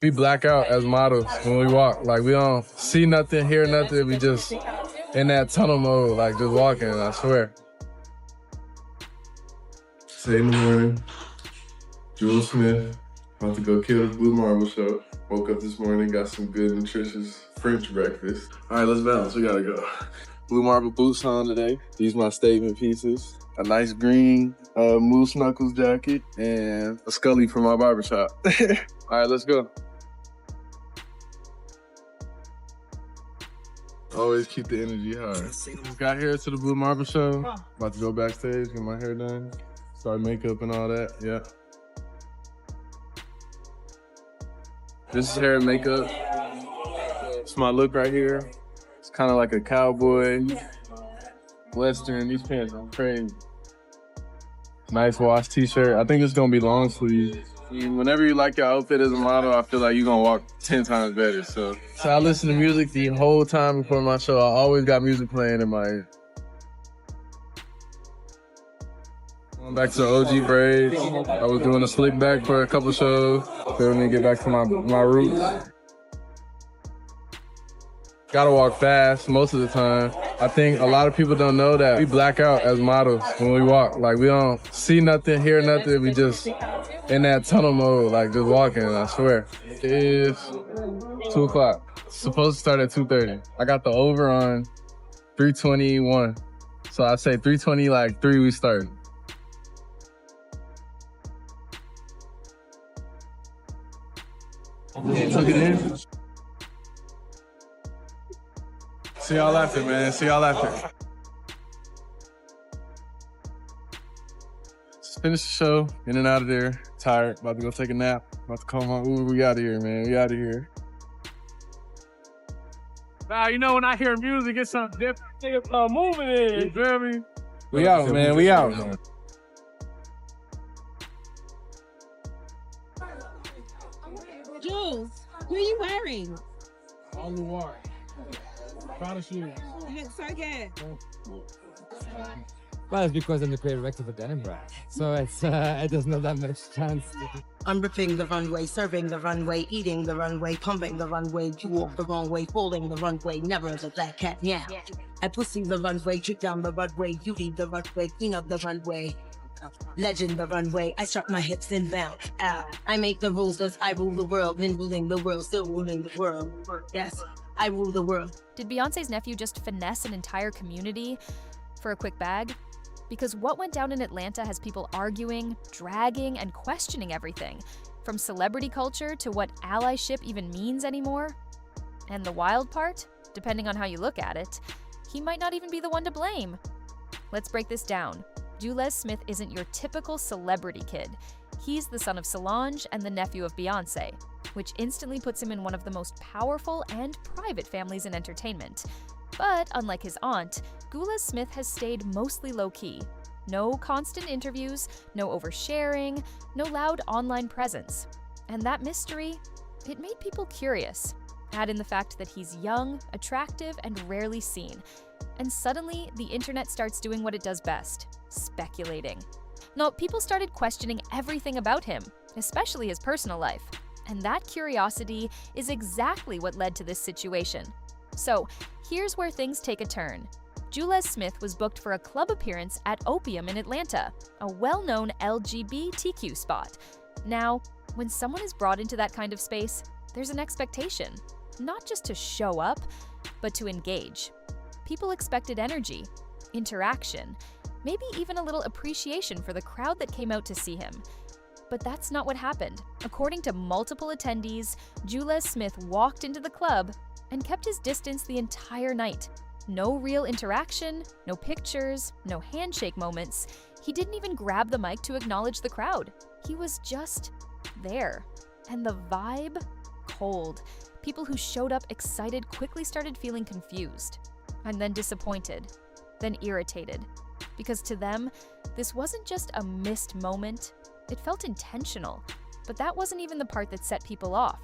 We black out as models when we walk. Like, we don't see nothing, hear nothing. We just in that tunnel mode, like just walking, I swear. Say in the morning, Julez Smith, about to go kill the Blue Marble Show. Woke up this morning, got some good, nutritious French breakfast. All right, let's balance, we gotta go. Blue Marble boots on today. These my statement pieces. A nice green moose knuckles jacket and a Scully from my barbershop. All right, let's go. Always keep the energy high. Got here to the Blue Marble Show. About to go backstage, get my hair done. Start makeup and all that, yeah. This is hair and makeup. It's my look right here. It's kind of like a cowboy, Western. These pants are crazy. Nice wash t-shirt. I think it's gonna be long sleeve. Whenever you like your outfit as a model, I feel like you're gonna walk 10 times better, so I listen to music the whole time before my show. I always got music playing in my ear. Going back to the OG braids. I was doing a slick back for a couple shows. Feel me, get back to my roots. Gotta walk fast most of the time. I think a lot of people don't know that we black out as models when we walk. Like, we don't see nothing, hear nothing. We just in that tunnel mode, like just walking, I swear. It is 2 o'clock. Supposed to start at 2:30. I got the over on 3:21. So I say 3:20, like 3 we starting. Took it in. See y'all after, man. See y'all after. Just finished the show, in and out of there. Tired, about to go take a nap. About to call my Uber. We out of here, man. We out of here. Nah, you know when I hear music, it's something different. Nigga, moving in. You feel me? We out, man. We out. Julez, what are you wearing? All the war. Proud of shoes. Looks so good. Well, it's because I'm the creative director for Denim Brand. So it's it doesn't have that much chance. I'm ripping the runway, serving the runway, eating the runway, pumping the runway, you walk the wrong way, falling the runway, never as a black cat, yeah. I pussy the runway, trick down the runway, beauty the runway, queen of the runway. Legend the runway, I strut my hips and bounce. I make the rules as I rule the world, been ruling the world, still ruling the world. Yes, I rule the world. Did Beyonce's nephew just finesse an entire community for a quick bag? Because what went down in Atlanta has people arguing, dragging, and questioning everything, from celebrity culture to what allyship even means anymore. And the wild part, depending on how you look at it, he might not even be the one to blame. Let's break this down. Julez Smith isn't your typical celebrity kid. He's the son of Solange and the nephew of Beyonce, which instantly puts him in one of the most powerful and private families in entertainment. But unlike his aunt, Julez Smith has stayed mostly low-key. No constant interviews, no oversharing, no loud online presence. And that mystery, it made people curious. Add in the fact that he's young, attractive, and rarely seen. And suddenly, the internet starts doing what it does best, speculating. No, people started questioning everything about him, especially his personal life. And that curiosity is exactly what led to this situation. So, here's where things take a turn. Julez Smith was booked for a club appearance at Opium in Atlanta, a well-known LGBTQ spot. Now, when someone is brought into that kind of space, there's an expectation, not just to show up, but to engage. People expected energy, interaction, maybe even a little appreciation for the crowd that came out to see him. But that's not what happened. According to multiple attendees, Julez Smith walked into the club and kept his distance the entire night. No real interaction, no pictures, no handshake moments. He didn't even grab the mic to acknowledge the crowd. He was just there. And the vibe? Cold. People who showed up excited quickly started feeling confused, and then disappointed, then irritated. Because to them, this wasn't just a missed moment, it felt intentional. But that wasn't even the part that set people off.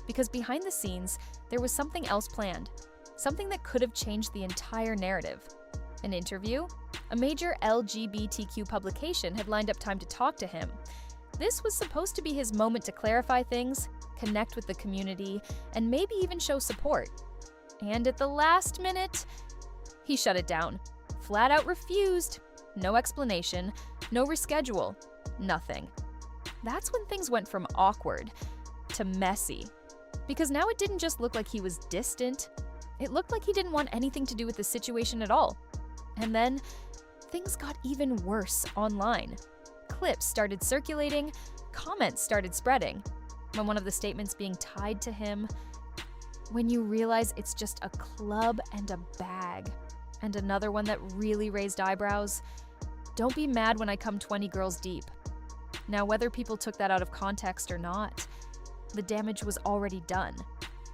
Because behind the scenes, there was something else planned. Something that could have changed the entire narrative. An interview? A major LGBTQ publication had lined up time to talk to him. This was supposed to be his moment to clarify things, connect with the community, and maybe even show support. And at the last minute, he shut it down. Flat out refused. No explanation, no reschedule, nothing. That's when things went from awkward to messy. Because now it didn't just look like he was distant, it looked like he didn't want anything to do with the situation at all. And then, things got even worse online. Clips started circulating, comments started spreading. When one of the statements being tied to him, when you realize it's just a club and a bag. And another one that really raised eyebrows, don't be mad when I come 20 girls deep. Now, whether people took that out of context or not, the damage was already done.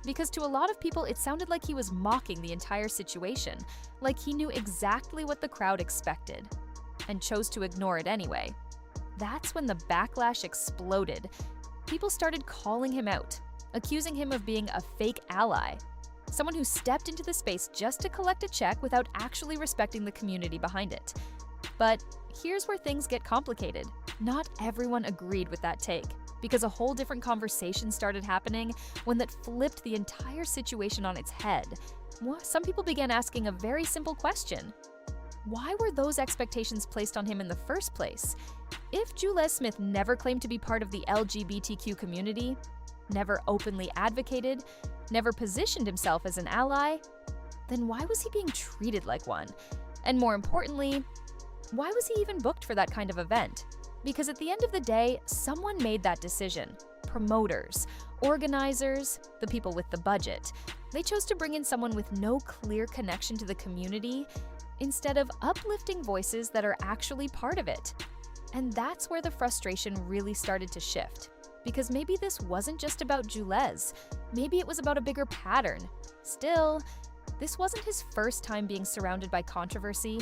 Because to a lot of people, it sounded like he was mocking the entire situation, like he knew exactly what the crowd expected, and chose to ignore it anyway. That's when the backlash exploded. People started calling him out, accusing him of being a fake ally, someone who stepped into the space just to collect a check without actually respecting the community behind it. But here's where things get complicated. Not everyone agreed with that take, because a whole different conversation started happening, one that flipped the entire situation on its head. Some people began asking a very simple question. Why were those expectations placed on him in the first place? If Julez Smith never claimed to be part of the LGBTQ community, never openly advocated, never positioned himself as an ally, then why was he being treated like one? And more importantly, why was he even booked for that kind of event? Because at the end of the day, someone made that decision. Promoters, organizers, the people with the budget. They chose to bring in someone with no clear connection to the community instead of uplifting voices that are actually part of it. And that's where the frustration really started to shift. Because maybe this wasn't just about Julez. Maybe it was about a bigger pattern. Still, this wasn't his first time being surrounded by controversy.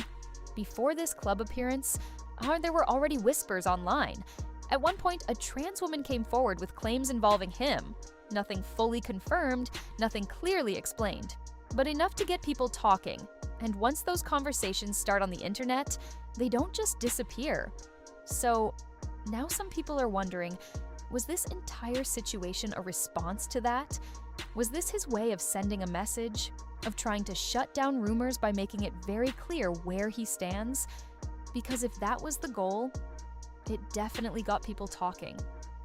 Before this club appearance, there were already whispers online. At one point, a trans woman came forward with claims involving him. Nothing fully confirmed, nothing clearly explained, but enough to get people talking. And once those conversations start on the internet, they don't just disappear. So now some people are wondering, was this entire situation a response to that? Was this his way of sending a message? Of trying to shut down rumors by making it very clear where he stands? Because if that was the goal, it definitely got people talking.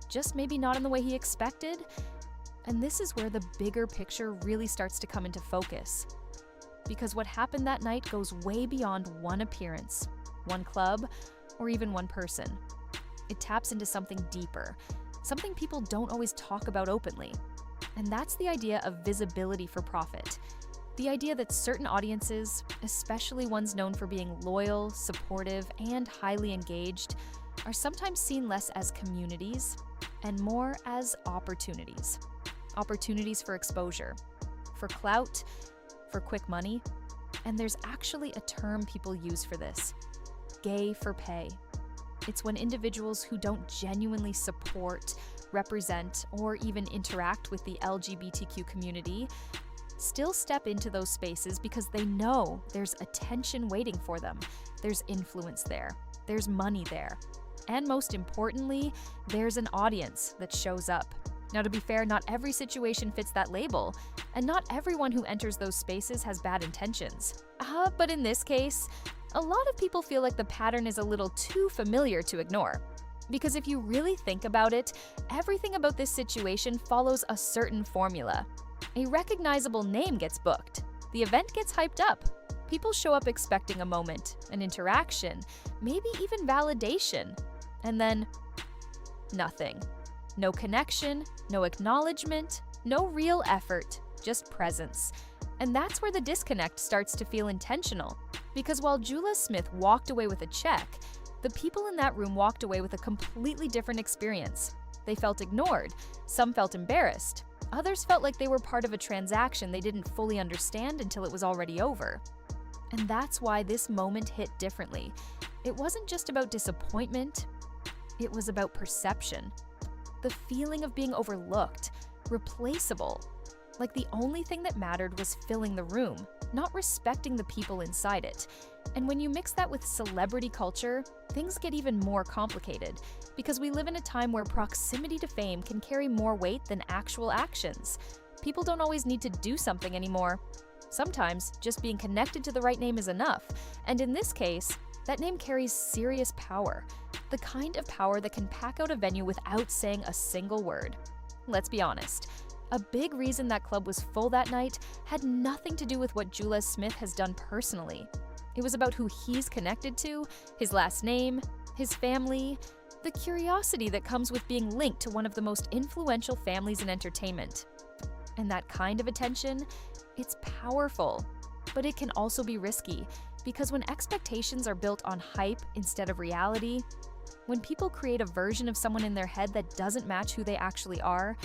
Just maybe not in the way he expected. And this is where the bigger picture really starts to come into focus. Because what happened that night goes way beyond one appearance, one club, or even one person. It taps into something deeper, something people don't always talk about openly. And that's the idea of visibility for profit. The idea that certain audiences, especially ones known for being loyal, supportive, and highly engaged, are sometimes seen less as communities and more as opportunities. Opportunities for exposure, for clout, for quick money. And there's actually a term people use for this: gay for pay. It's when individuals who don't genuinely support, represent, or even interact with the LGBTQ community still step into those spaces because they know there's attention waiting for them, there's influence there, there's money there, and most importantly, there's an audience that shows up. Now, to be fair, not every situation fits that label, and not everyone who enters those spaces has bad intentions. But in this case, a lot of people feel like the pattern is a little too familiar to ignore. Because if you really think about it, everything about this situation follows a certain formula. A recognizable name gets booked. The event gets hyped up. People show up expecting a moment, an interaction, maybe even validation. And then, nothing. No connection, no acknowledgement, no real effort, just presence. And that's where the disconnect starts to feel intentional. Because while Julez Smith walked away with a check, the people in that room walked away with a completely different experience. They felt ignored, some felt embarrassed, others felt like they were part of a transaction they didn't fully understand until it was already over. And that's why this moment hit differently. It wasn't just about disappointment, it was about perception. The feeling of being overlooked, replaceable. Like the only thing that mattered was filling the room, not respecting the people inside it. And when you mix that with celebrity culture, things get even more complicated, Because we live in a time where proximity to fame can carry more weight than actual actions. People don't always need to do something anymore. Sometimes, just being connected to the right name is enough, and in this case, that name carries serious power. The kind of power that can pack out a venue without saying a single word. Let's be honest, a big reason that club was full that night had nothing to do with what Julez Smith has done personally. It was about who he's connected to, his last name, his family, the curiosity that comes with being linked to one of the most influential families in entertainment. And that kind of attention, it's powerful, but it can also be risky, because when expectations are built on hype instead of reality, when people create a version of someone in their head that doesn't match who they actually are,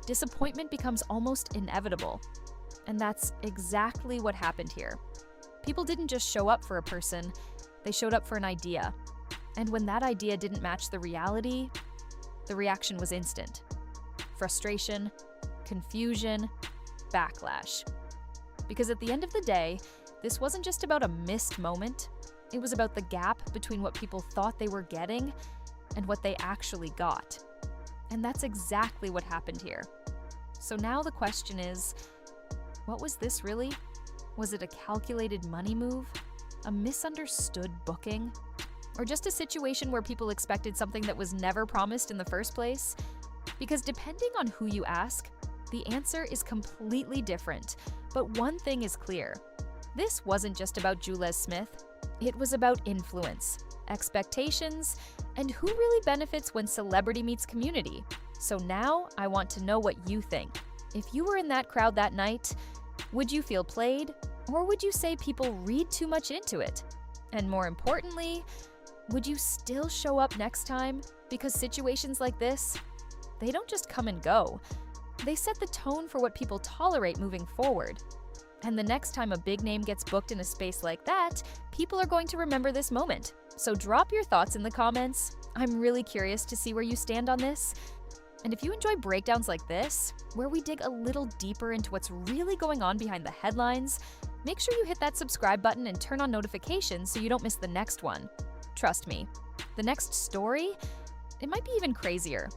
disappointment becomes almost inevitable. And that's exactly what happened here. People didn't just show up for a person, they showed up for an idea. And when that idea didn't match the reality, the reaction was instant. Frustration, confusion, backlash. Because at the end of the day, this wasn't just about a missed moment, it was about the gap between what people thought they were getting and what they actually got. And that's exactly what happened here. So now the question is, what was this really? Was it a calculated money move? A misunderstood booking? Or just a situation where people expected something that was never promised in the first place? Because depending on who you ask, the answer is completely different. But one thing is clear. This wasn't just about Julez Smith. It was about influence, expectations, and who really benefits when celebrity meets community. So now I want to know what you think. If you were in that crowd that night, would you feel played? Or would you say people read too much into it? And more importantly, would you still show up next time? Because situations like this, they don't just come and go. They set the tone for what people tolerate moving forward. And the next time a big name gets booked in a space like that, people are going to remember this moment. So drop your thoughts in the comments. I'm really curious to see where you stand on this. And if you enjoy breakdowns like this, where we dig a little deeper into what's really going on behind the headlines, make sure you hit that subscribe button and turn on notifications so you don't miss the next one. Trust me, the next story, it might be even crazier.